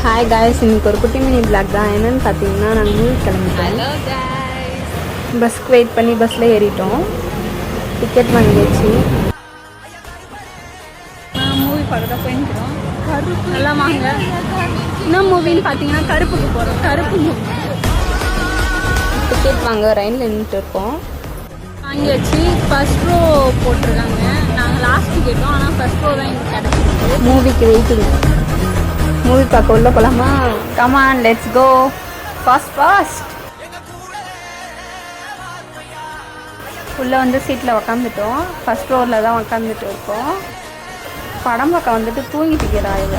Hi guys, இன்னைக்கு ஒரு குட்டி மினி பிளாக் தான். என்னென்னு பார்த்தீங்கன்னா நாங்கள் மூவி கிளம்பிட்டோம். பஸ்க்கு வெயிட் பண்ணி பஸ்ஸில் ஏறிட்டோம். டிக்கெட் வாங்கியாச்சு. மூவி பார்க்க தான் போயிருக்கிறோம். கருப்பு நல்லா வாங்க. என்ன மூவின்னு பார்த்தீங்கன்னா கருப்புக்கு போகிறோம். கருப்பு மூவி டிக்கெட் வாங்க ரயிலில் நின்றுட்டு இருக்கோம். வாங்கியாச்சு. ஃபர்ஸ்ட் ரோ போட்டிருக்காங்க. நாங்கள் லாஸ்ட்டு கேட்டோம், ஆனால் ஃபர்ஸ்ட் ரோ தான் எங்களுக்கு கிடச்சிருக்கு. மூவிக்கு வெயிட்டிங். மூவி பார்க்க உள்ள போகலாமா? Come on, let's go. ஃபாஸ்ட். உள்ளே வந்து சீட்டில் உக்காந்துட்டோம். ஃபர்ஸ்ட் ரோவில் தான் உக்காந்துட்டு இருக்கோம். படம் பார்க்க வந்துட்டு தூங்கிட்டு இருக்கிறா இவ.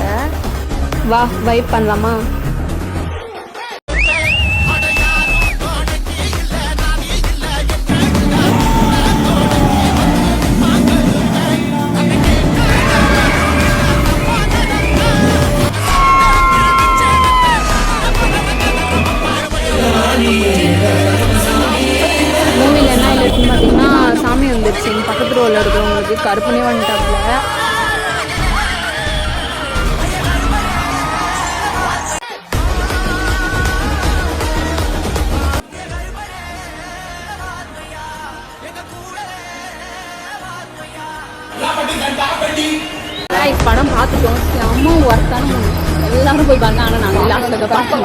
வா, வைப் பண்ணலாமா? மூவியில் என்ன இல்லைன்னு பார்த்தீங்கன்னா சாமி வந்துருச்சு. பக்கத்து ரோவில் இருக்கிறவங்களுக்கு கருப்புனே வந்துட்டாப்புல. படம் பார்த்துட்டோம். செம்ம ஒர்த்தான மூவி. எல்லாரும் போய் பார்த்தா, ஆனால் நாங்கள் லாஸ்ட்டில் பார்த்தோம்.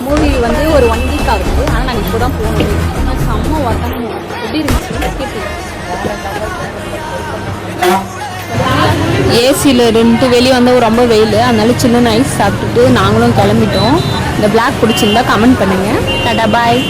மூவி வந்து ஒரு 1 வீக் ஆகுது, ஆனால் நாங்கள் இப்போ தான் போகணும். ஆனால் செம்ம ஒர்த்தான மூவி. எப்படி இருந்துச்சு? ஏசியில் இருந்துட்டு வெளியே வந்து ரொம்ப வெயில், அதனால சின்ன ஐஸ் சாப்பிட்டுட்டு நாங்களும் கிளம்பிட்டோம். இந்த பிளாக் பிடிச்சிருந்தா கமெண்ட் பண்ணுங்கள். டாடா பாய்.